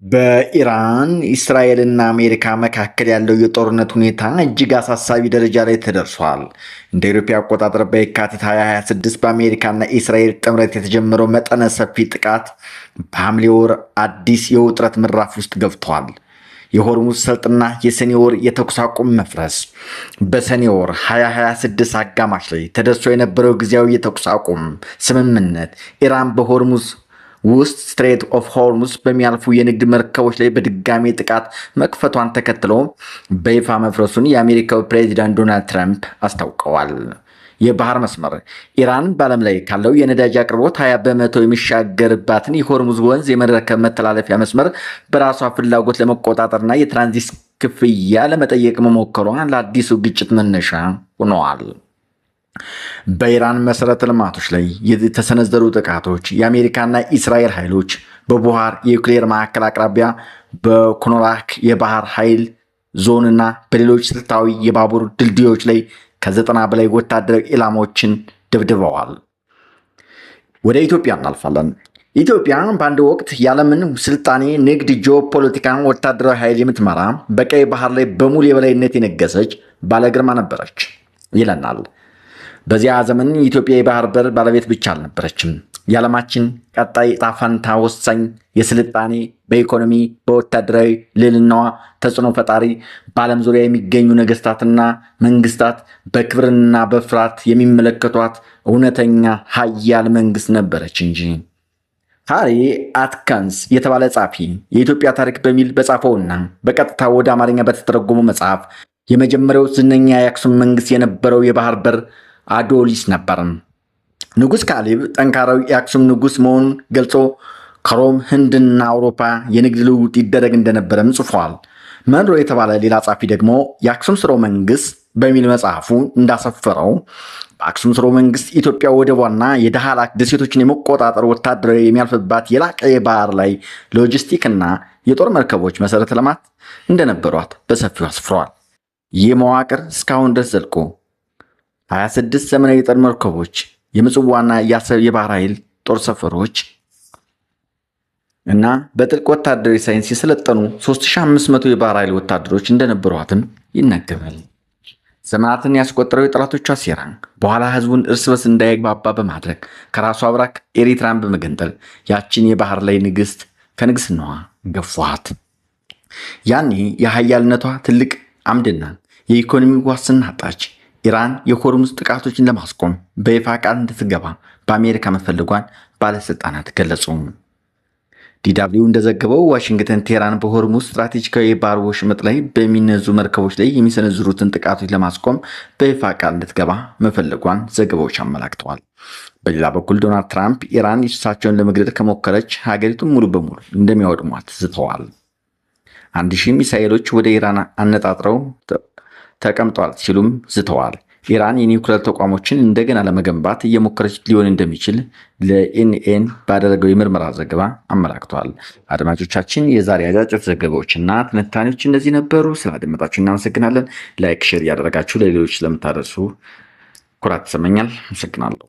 በኢራን እስራኤልና አሜሪካ መካከል ያለው የጦርነት ሁኔታ እጅግ አሳሳቢ ደረጃ ላይ ተደርሷል። እንደ አውሮፓ አቆጣጠር በየካቲት 2026 በአሜሪካና እስራኤል ጥምረት የተጀመረው መጠነ ሰፊ ጥቃት በሐምሌ ወር አዲስ የውጥረት ምዕራፍ ውስጥ ገብቷል። የሆርሙዝ ሰርጥና የሰኔ ወር የተኩስ አቁም መፍረስ። በሰኔ ወር 2026 አጋማሽ ላይ ተደርሶ የነበረው ጊዜያዊ የተኩስ አቁም ስምምነት ኢራን በሆርሙዝ ውስጥ ስትሬት ኦፍ ሆርሙዝ በሚያልፉ የንግድ መርከቦች ላይ በድጋሚ ጥቃት መክፈቷን ተከትሎ በይፋ መፍረሱን የአሜሪካው ፕሬዚዳንት ዶናልድ ትራምፕ አስታውቀዋል። የባህር መስመር ኢራን በዓለም ላይ ካለው የነዳጅ አቅርቦት 20 በመቶ የሚሻገርባትን የሆርሙዝ ወንዝ የመርከብ መተላለፊያ መስመር በራሷ ፍላጎት ለመቆጣጠርና የትራንዚት ክፍያ ለመጠየቅ መሞከሯ ለአዲሱ ግጭት መነሻ ሆነዋል። በኢራን መሰረተ ልማቶች ላይ የተሰነዘሩ ጥቃቶች የአሜሪካና እስራኤል ኃይሎች በቡሃር የኒውክሌር ማዕከል አቅራቢያ በኮኖራክ የባህር ኃይል ዞንና በሌሎች ስልታዊ የባቡር ድልድዮች ላይ ከ90 በላይ ወታደራዊ ኢላማዎችን ደብድበዋል። ወደ ኢትዮጵያ እናልፋለን። ኢትዮጵያ በአንድ ወቅት የዓለምን ስልጣኔ፣ ንግድ፣ ጂኦፖለቲካን፣ ወታደራዊ ኃይል የምትመራ በቀይ ባህር ላይ በሙሉ የበላይነት የነገሰች ባለግርማ ነበረች ይለናል። በዚያ ዘመን ኢትዮጵያ የባህር በር ባለቤት ብቻ አልነበረችም። የዓለማችን ቀጣይ ዕጣ ፈንታ ወሳኝ የስልጣኔ፣ በኢኮኖሚ፣ በወታደራዊ ልዕልናዋ ተጽዕኖ ፈጣሪ፣ በዓለም ዙሪያ የሚገኙ ነገስታትና መንግስታት በክብርና በፍርሃት የሚመለከቷት እውነተኛ ሀያል መንግስት ነበረች እንጂ። ሃሪ አትከንስ የተባለ ጻፊ የኢትዮጵያ ታሪክ በሚል በጻፈውና በቀጥታ ወደ አማርኛ በተተረጎመው መጽሐፍ የመጀመሪያው ዝነኛ የአክሱም መንግስት የነበረው የባህር በር አዶሊስ ነበር። ንጉሥ ካሌብ ጠንካራው የአክሱም ንጉሥ መሆኑን ገልጾ ከሮም ህንድና አውሮፓ የንግድ ልውውጥ ይደረግ እንደነበረም ጽፏል። መንሮ የተባለ ሌላ ጻፊ ደግሞ የአክሱም ስርወ መንግስት በሚል መጽሐፉ እንዳሰፈረው በአክሱም ስርወ መንግስት ኢትዮጵያ ወደቧና የዳህላክ ደሴቶችን የመቆጣጠር ወታደራዊ የሚያልፍባት የላቀ የባህር ላይ ሎጂስቲክና የጦር መርከቦች መሰረተ ልማት እንደነበሯት በሰፊው አስፍረዋል። ይህ መዋቅር እስካሁን ድረስ ዘልቆ 26 ዘመናዊ የጦር መርከቦች፣ የምጽዋና የአሰብ የባህር ኃይል ጦር ሰፈሮች እና በጥልቅ ወታደራዊ ሳይንስ የሰለጠኑ 3500 የባህር ኃይል ወታደሮች እንደነበሯትም ይነገራል። ዘመናትን ያስቆጠረው የጠላቶቿ ሴራ በኋላ ህዝቡን እርስ በርስ እንዳይግባባ በማድረግ ከራሷ አብራክ ኤሪትራን በመገንጠል ያችን የባህር ላይ ንግስት ከንግስናዋ ገፏት። ያኔ የሀያልነቷ ትልቅ አምድና የኢኮኖሚ ዋስትና አጣች። ኢራን የሆርሙዝ ጥቃቶችን ለማስቆም በይፋ ቃል እንድትገባ በአሜሪካ መፈለጓን ባለስልጣናት ገለጹ። ዲዳብሊው እንደዘገበው ዋሽንግተን ቴህራን በሆርሙዝ ስትራቴጂካዊ የባህር ወሽመጥ ላይ በሚነዙ መርከቦች ላይ የሚሰነዝሩትን ጥቃቶች ለማስቆም በይፋ ቃል እንድትገባ መፈለጓን ዘገባዎች አመላክተዋል። በሌላ በኩል ዶናልድ ትራምፕ ኢራን እሳቸውን ለመግደል ከሞከረች ሀገሪቱን ሙሉ በሙሉ እንደሚያወድሟት ዝተዋል። 1000 ሚሳኤሎች ወደ ኢራን አነጣጥረው ተቀምጧል ሲሉም ዝተዋል። ኢራን የኒውክሌር ተቋሞችን እንደገና ለመገንባት እየሞከረች ሊሆን እንደሚችል ለኤንኤን ባደረገው የምርመራ ዘገባ አመላክቷል። አድማጮቻችን፣ የዛሬ አጫጭር ዘገባዎችና ትንታኔዎች እነዚህ ነበሩ። ስላደመጣችሁ እናመሰግናለን። ላይክ፣ ሼር እያደረጋችሁ ለሌሎች ስለምታደርሱ ኩራት ይሰማኛል። አመሰግናለሁ።